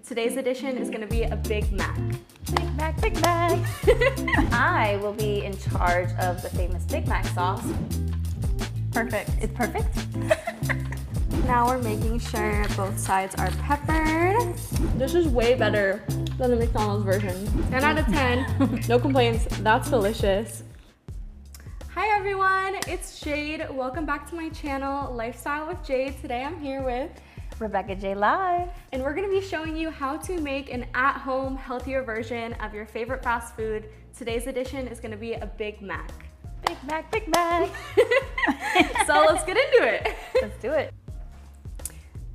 Today's edition is gonna be a Big Mac. Big Mac, Big Mac. I will be in charge of the famous Big Mac sauce. Perfect. It's perfect? Now we're making sure both sides are peppered. This is way better than the McDonald's version. 10 out of 10, no complaints, that's delicious. Hi everyone, it's Jade. Welcome back to my channel, Lifestyle with Jade. Today I'm here with Rebecca J Live. And we're gonna be showing you how to make an at-home, healthier version of your favorite fast food. Today's edition is gonna be a Big Mac. Big Mac, Big Mac. So let's get into it. Let's do it.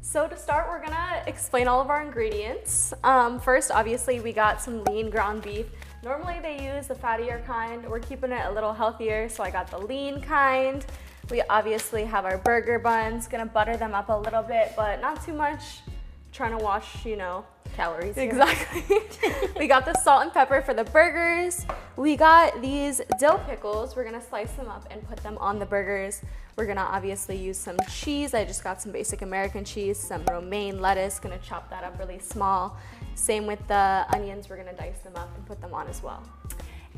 So to start, we're gonna explain all of our ingredients. First, obviously, we got some lean ground beef. Normally they use the fattier kind. We're keeping it a little healthier, so I got the lean kind. We obviously have our burger buns, gonna butter them up a little bit, but not too much. Trying to watch, you know, calories. Exactly. We got the salt and pepper for the burgers. We got these dill pickles. We're gonna slice them up and put them on the burgers. We're gonna obviously use some cheese. I just got some basic American cheese, some romaine lettuce, gonna chop that up really small. Same with the onions, we're gonna dice them up and put them on as well.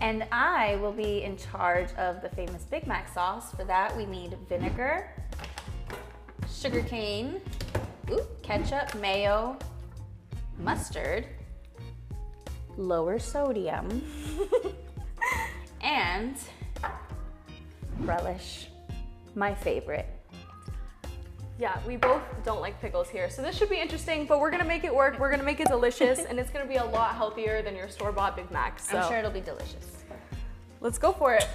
And I will be in charge of the famous Big Mac sauce. For that, we need vinegar, sugar cane, ketchup, mayo, mustard, lower sodium, and relish, my favorite. Yeah, we both don't like pickles here, so this should be interesting, but we're gonna make it work. We're gonna make it delicious, and it's gonna be a lot healthier than your store-bought Big Mac. So I'm sure it'll be delicious. Let's go for it.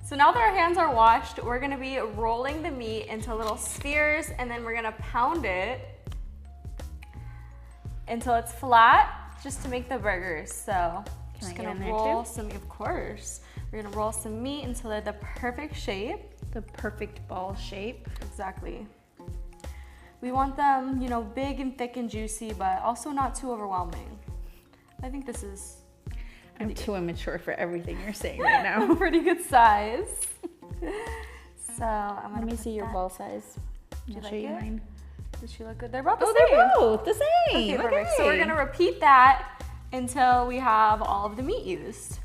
So now that our hands are washed, we're gonna be rolling the meat into little spheres, and then we're gonna pound it until it's flat, just to make the burgers. So just gonna roll some, of course. We're gonna roll some meat until they're the perfect shape. The perfect ball shape. Exactly. We want them, you know, big and thick and juicy, but also not too overwhelming. I think this is I'm too immature for everything you're saying right now. Pretty good size. So let me see your ball size. I'll show you mine. Does she look good? They're both the same. They're both the same. Okay, perfect. So we're gonna repeat that until we have all of the meat used.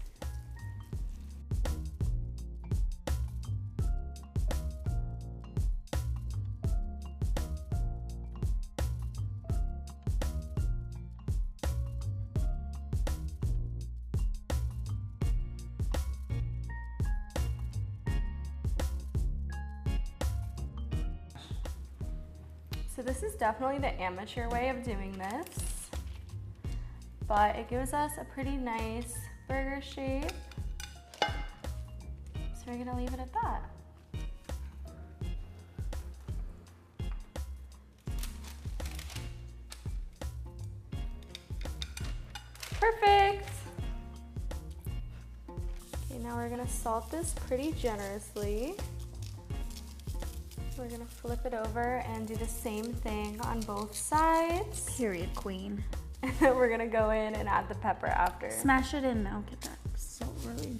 So this is definitely the amateur way of doing this, but it gives us a pretty nice burger shape. So we're gonna leave it at that. Perfect. Okay, now we're gonna salt this pretty generously. We're gonna flip it over and do the same thing on both sides. Period, queen. And then we're gonna go in and add the pepper after. Smash it in now, get that salt really.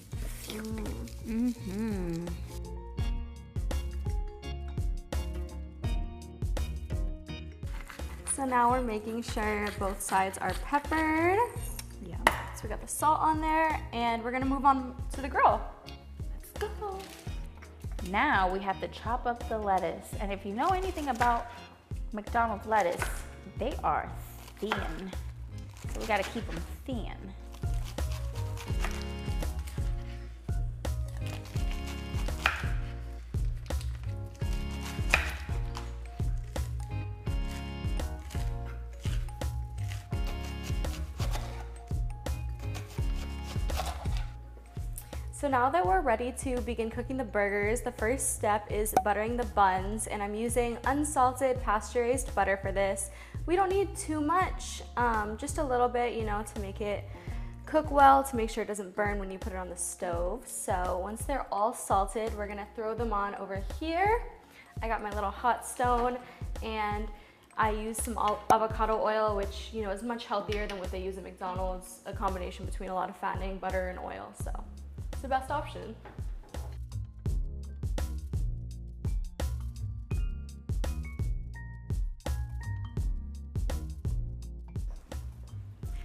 Mm-hmm. So now we're making sure both sides are peppered. Yeah. So we got the salt on there, and we're gonna move on to the grill. Let's go. Now we have to chop up the lettuce. And if you know anything about McDonald's lettuce, they are thin. So we gotta keep them thin. So now that we're ready to begin cooking the burgers, the first step is buttering the buns, and I'm using unsalted pasture-raised butter for this. We don't need too much, just a little bit, you know, to make it cook well, to make sure it doesn't burn when you put it on the stove. So once they're all salted, we're gonna throw them on over here. I got my little hot stone, and I use some avocado oil, which, you know, is much healthier than what they use at McDonald's, a combination between a lot of fattening, butter, and oil, so it's the best option.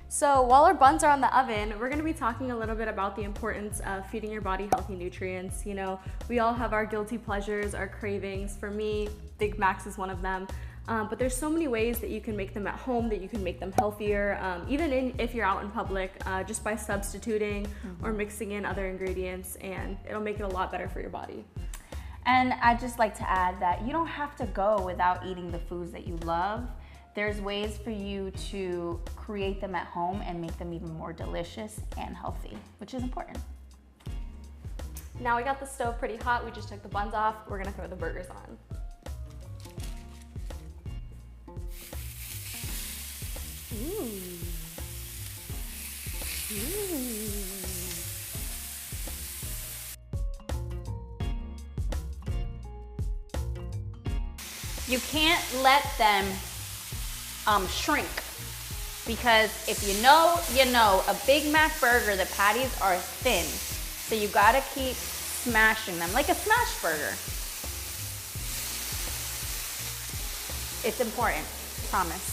So while our buns are on the oven, we're gonna be talking a little bit about the importance of feeding your body healthy nutrients. You know, we all have our guilty pleasures, our cravings. For me, Big Macs is one of them. But there's so many ways that you can make them at home, that you can make them healthier, even if you're out in public, just by substituting or mixing in other ingredients, and it'll make it a lot better for your body. And I'd just like to add that you don't have to go without eating the foods that you love. There's ways for you to create them at home and make them even more delicious and healthy, which is important. Now we got the stove pretty hot. We just took the buns off. We're gonna throw the burgers on. Ooh. Ooh. You can't let them shrink, because if you know, you know, a Big Mac burger, the patties are thin. So you gotta keep smashing them, like a smash burger. It's important, promise.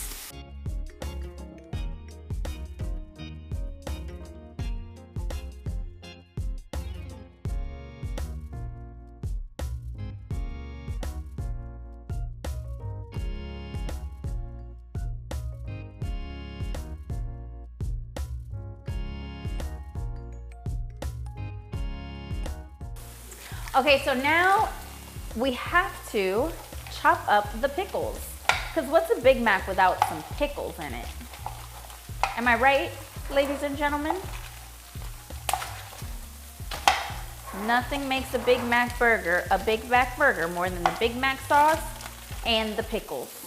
Okay, so now we have to chop up the pickles, because what's a Big Mac without some pickles in it? Am I right, ladies and gentlemen? Nothing makes a Big Mac burger a Big Mac burger more than the Big Mac sauce and the pickles.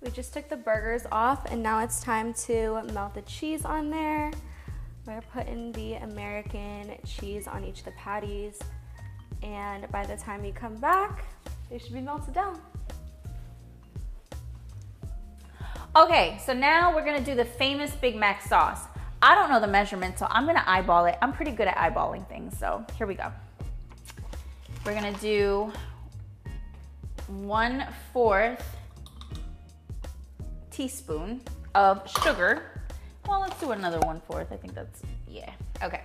We just took the burgers off, and now it's time to melt the cheese on there. We're putting the American cheese on each of the patties, and by the time you come back, they should be melted down. Okay, so now we're gonna do the famous Big Mac sauce. I don't know the measurement, so I'm gonna eyeball it. I'm pretty good at eyeballing things, so here we go. We're gonna do 1/4 teaspoon of sugar. Well, let's do another 1/4. I think that's, yeah, okay.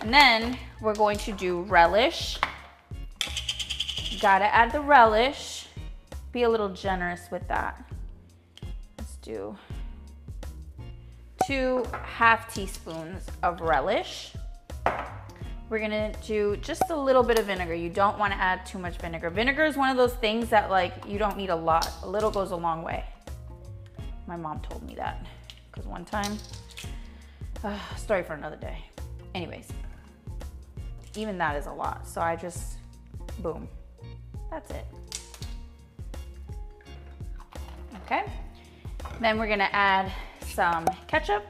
And then we're going to do relish. Gotta add the relish. Be a little generous with that. Let's do 2½ teaspoons of relish. We're gonna do just a little bit of vinegar. You don't wanna add too much vinegar. Vinegar is one of those things that, like, you don't need a lot. A little goes a long way. My mom told me that, because one time, story for another day. Anyways, even that is a lot. So I just, boom, that's it. Okay, then we're gonna add some ketchup,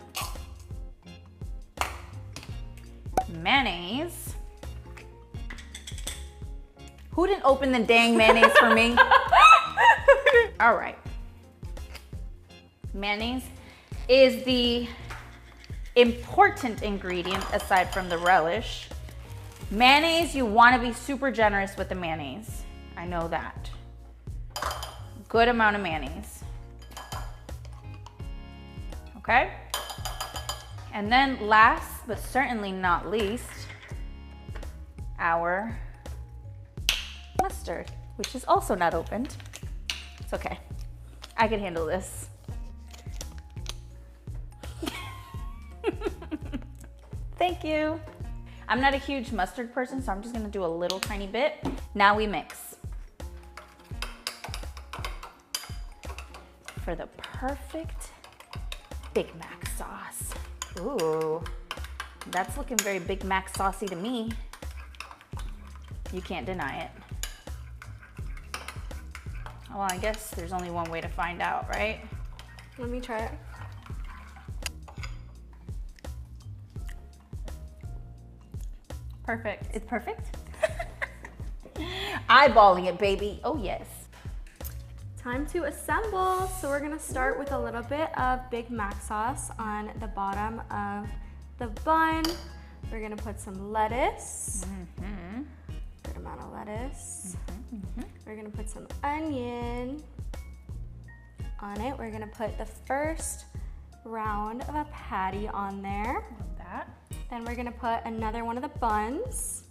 mayonnaise. Who didn't open the dang mayonnaise for me? All right. Mayonnaise is the important ingredient aside from the relish. Mayonnaise, you want to be super generous with the mayonnaise. I know that. Good amount of mayonnaise. Okay? And then last, but certainly not least, our mustard, which is also not opened. It's okay. I can handle this. Thank you. I'm not a huge mustard person, so I'm just gonna do a little tiny bit. Now we mix. For the perfect Big Mac sauce. Ooh, that's looking very Big Mac saucy to me. You can't deny it. Well, I guess there's only one way to find out, right? Let me try it. Perfect. It's perfect. Eyeballing it, baby. Oh, yes. Time to assemble. So we're gonna start with a little bit of Big Mac sauce on the bottom of the bun. We're gonna put some lettuce. Good amount of lettuce. We're gonna put some onion on it. We're gonna put the first round of a patty on there. Love that. Then we're gonna put another one of the buns,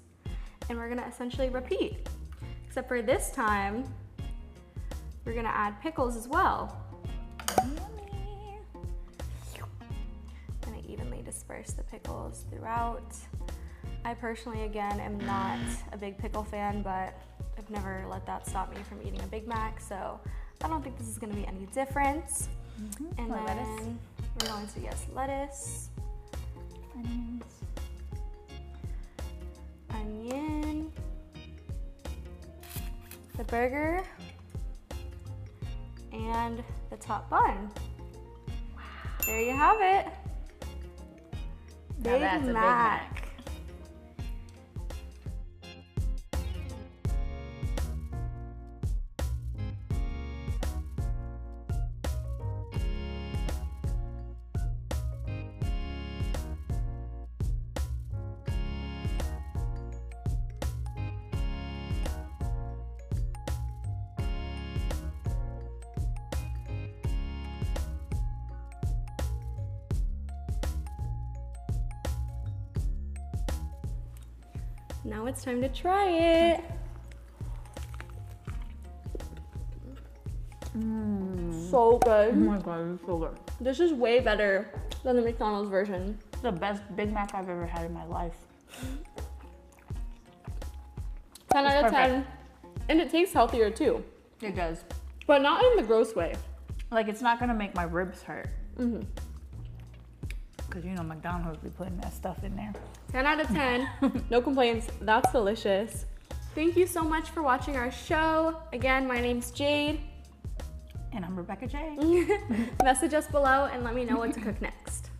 and we're gonna essentially repeat. Except for this time, we're gonna add pickles as well. Yummy. Gonna evenly disperse the pickles throughout. I personally, again, am not a big pickle fan, but I've never let that stop me from eating a Big Mac, so I don't think this is gonna be any different. And then lettuce. we're going to, yes, lettuce. Onions. Onion. The burger. And the top bun. Wow. There you have it. Now that's a Big Mac. Now it's time to try it. So good. Oh my God, it's so good. This is way better than the McDonald's version. It's the best Big Mac I've ever had in my life. 10 out of perfect. 10. And it tastes healthier too. It does. But not in the gross way. Like, it's not gonna make my ribs hurt. Because you know McDonald's be putting that stuff in there. 10 out of 10. No complaints. That's delicious. Thank you so much for watching our show. Again, my name's Jade. And I'm Rebecca J. Message us below and let me know what to cook next.